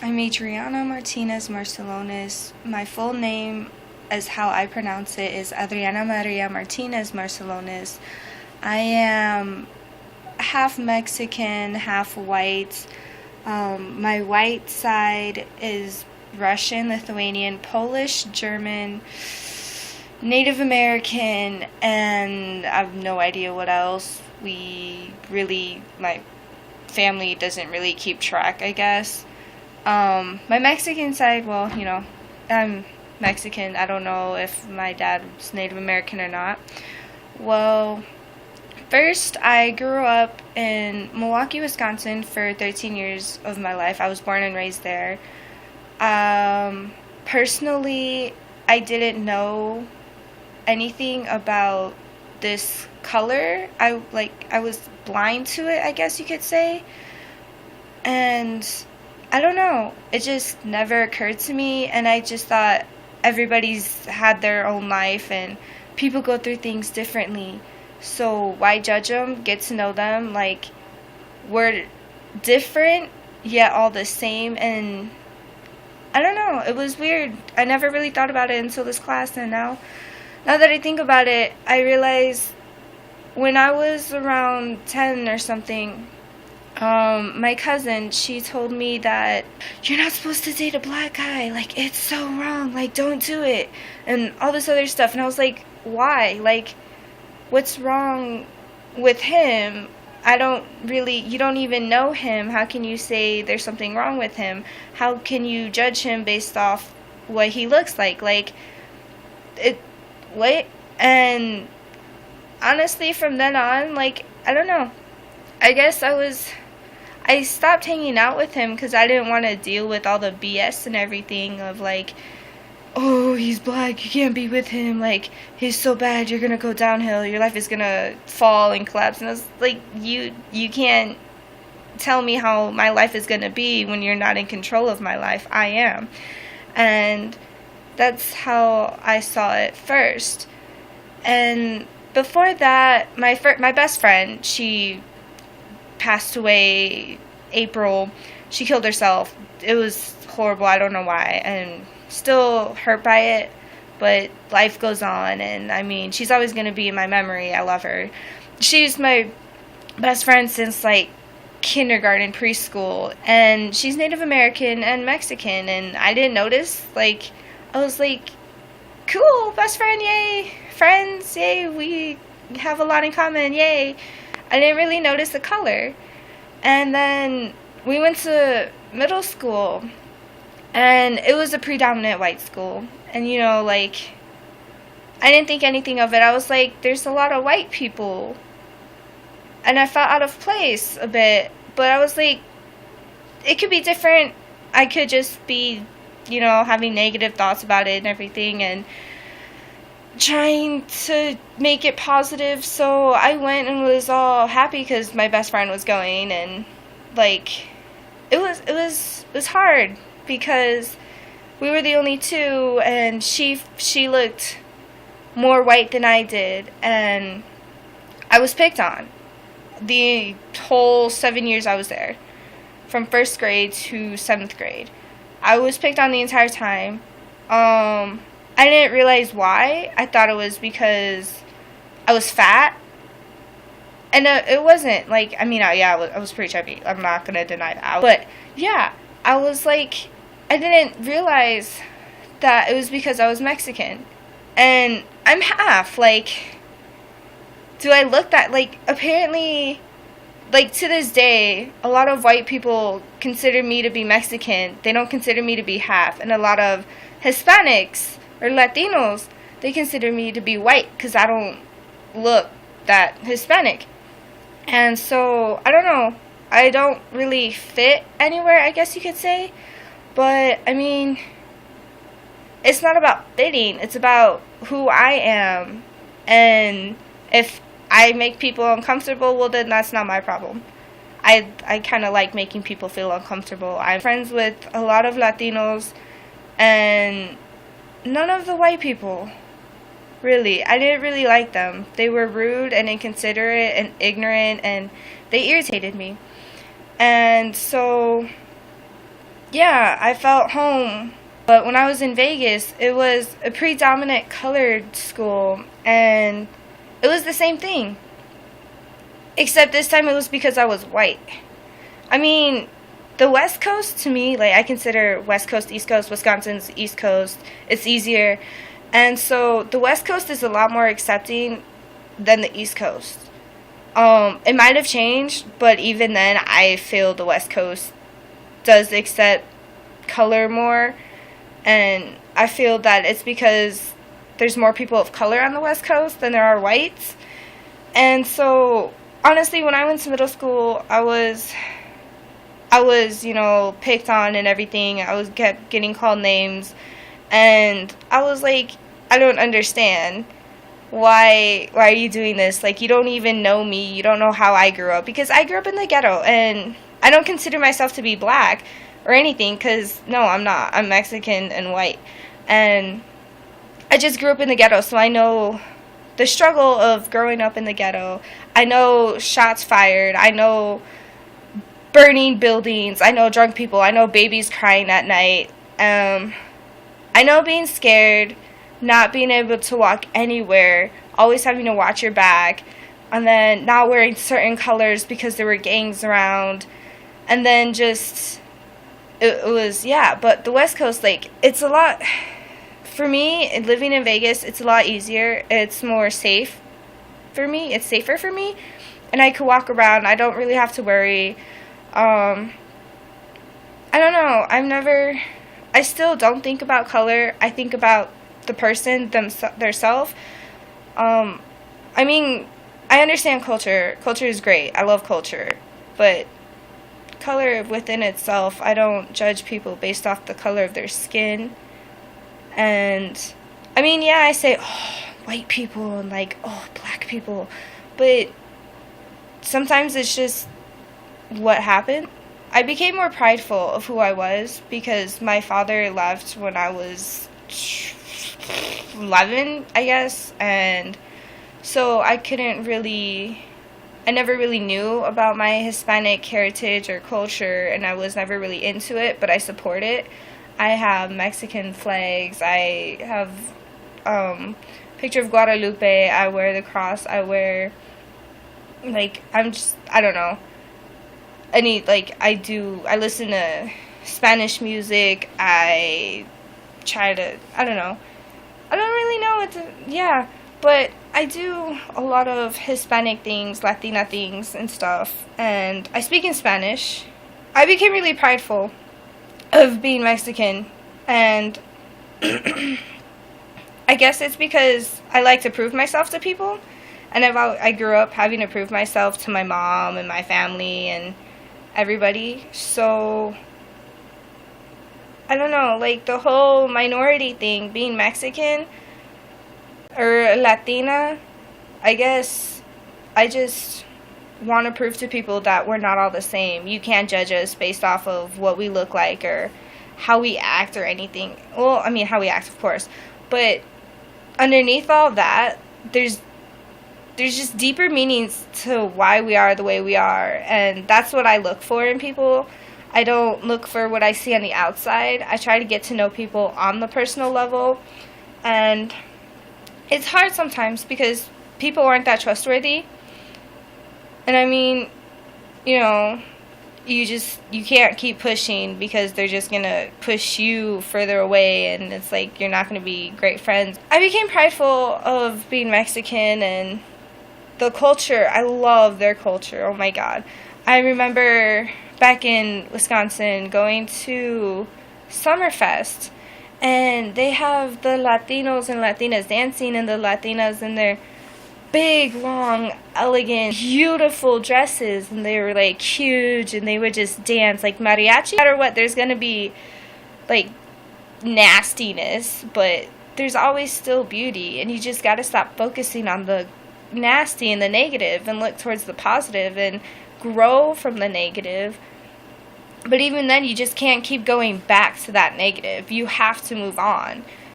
I'm Adriana Martinez Marcelones. My full name, as how I pronounce it, is Adriana Maria Martinez Marcelones. I am half Mexican, half white. My white side is Russian, Lithuanian, Polish, German, Native American, and I have no idea what else. My family doesn't really keep track, I guess. My Mexican side, well, I'm Mexican. I don't know if my dad's Native American or not. Well, first, I grew up in Milwaukee, Wisconsin for 13 years of my life. I was born and raised there. Personally, I didn't know anything about this color. I was blind to it, I guess you could say. And I don't know, it just never occurred to me, and I just thought everybody's had their own life and people go through things differently. So why judge them? Get to know them. Like, we're different yet all the same, and I don't know, it was weird. I never really thought about it until this class, and now that I think about it, I realize when I was around 10 or something, my cousin, she told me that you're not supposed to date a black guy. Like, it's so wrong. Like, don't do it. And all this other stuff. And I was like, why? Like, what's wrong with him? You don't even know him. How can you say there's something wrong with him? How can you judge him based off what he looks like? Like, what? And honestly, from then on, like, I don't know. I guess I stopped hanging out with him because I didn't want to deal with all the BS and everything of like, oh, he's black, you can't be with him, like, he's so bad, you're gonna go downhill, your life is gonna fall and collapse. And I was like, you can't tell me how my life is gonna be when you're not in control of my life. I am. And that's how I saw it first. And before that, my best friend, she passed away April. She killed herself. It was horrible. I don't know why. And still hurt by it. But life goes on. And I mean, she's always going to be in my memory. I love her. She's my best friend since like kindergarten, preschool. And she's Native American and Mexican. And I didn't notice. Like, I was like, cool, best friend, yay. Friends, yay. We have a lot in common, yay. I didn't really notice the color. And then we went to middle school, and it was a predominant white school. And, like, I didn't think anything of it. I was like, there's a lot of white people. And I felt out of place a bit. But I was like, it could be different. I could just be, having negative thoughts about it and everything. And trying to make it positive. So I went and was all happy because my best friend was going, and like it was hard because we were the only two, and she looked more white than I did, and I was picked on the whole 7 years I was there, from first grade to 7th grade. I was picked on the entire time. I didn't realize why. I thought it was because I was fat. And it wasn't. Like, I mean, I was pretty chubby. I'm not going to deny that. But, yeah, I was like, I didn't realize that it was because I was Mexican. And I'm half. Like, do I look that? Like, apparently, like, to this day, a lot of white people consider me to be Mexican. They don't consider me to be half. And a lot of Hispanics or Latinos, they consider me to be white because I don't look that Hispanic. And so, I don't know. I don't really fit anywhere, I guess you could say. But, I mean, it's not about fitting. It's about who I am. And if I make people uncomfortable, well, then that's not my problem. I kind of like making people feel uncomfortable. I'm friends with a lot of Latinos and none of the white people. Really, I didn't really like them. They were rude and inconsiderate and ignorant, and they irritated me. And so yeah, I felt home. But when I was in Vegas, it was a predominant colored school, and it was the same thing. Except this time it was because I was white. I mean, the West Coast to me, like I consider West Coast, East Coast, Wisconsin's East Coast. It's easier. And so the West Coast is a lot more accepting than the East Coast. It might have changed, but even then I feel the West Coast does accept color more, and I feel that it's because there's more people of color on the West Coast than there are whites. And so honestly, when I went to middle school, I was, picked on and everything. I was kept getting called names, and I was like, I don't understand. Why are you doing this? Like, you don't even know me. You don't know how I grew up, because I grew up in the ghetto, and I don't consider myself to be black or anything, because no, I'm not. I'm Mexican and white, and I just grew up in the ghetto, so I know the struggle of growing up in the ghetto. I know shots fired. I know burning buildings. I know drunk people. I know babies crying at night. I know being scared, not being able to walk anywhere, always having to watch your back, and then not wearing certain colors because there were gangs around, and then just, it was, yeah. But the West Coast, like, it's a lot, for me, living in Vegas, it's a lot easier. It's more safe for me. It's safer for me, and I could walk around. I don't really have to worry. I don't know. I still don't think about color. I think about the person, theirself. I mean, I understand culture. Culture is great. I love culture. But color within itself, I don't judge people based off the color of their skin. And, I mean, yeah, I say, oh, white people, and like, oh, black people. But sometimes it's just what happened. I became more prideful of who I was because my father left when I was 11, I guess, and so I never really knew about my Hispanic heritage or culture, and I was never really into it, but I support it. I have Mexican flags. I have picture of Guadalupe. I wear the cross. I wear, like, I don't know. I listen to Spanish music. I don't know. I don't really know yeah, but I do a lot of Hispanic things, Latina things and stuff, and I speak in Spanish. I became really prideful of being Mexican, and I guess it's because I like to prove myself to people, and I grew up having to prove myself to my mom and my family and everybody, so I don't know, like the whole minority thing, being Mexican or Latina, I guess I just want to prove to people that we're not all the same. You can't judge us based off of what we look like or how we act or anything. Well, I mean, how we act, of course, but underneath all that, there's just deeper meanings to why we are the way we are, and that's what I look for in people. I don't look for what I see on the outside. I try to get to know people on the personal level, and it's hard sometimes because people aren't that trustworthy. And I mean, you can't keep pushing because they're just gonna push you further away, and it's like you're not gonna be great friends. I became prideful of being Mexican and the culture. I love their culture. Oh my god. I remember back in Wisconsin going to Summerfest, and they have the Latinos and Latinas dancing, and the Latinas in their big, long, elegant, beautiful dresses, and they were like huge, and they would just dance like mariachi. No matter what, there's gonna be like nastiness, but there's always still beauty, and you just gotta stop focusing on the nasty and the negative and look towards the positive and grow from the negative. But even then, you just can't keep going back to that negative. You have to move on.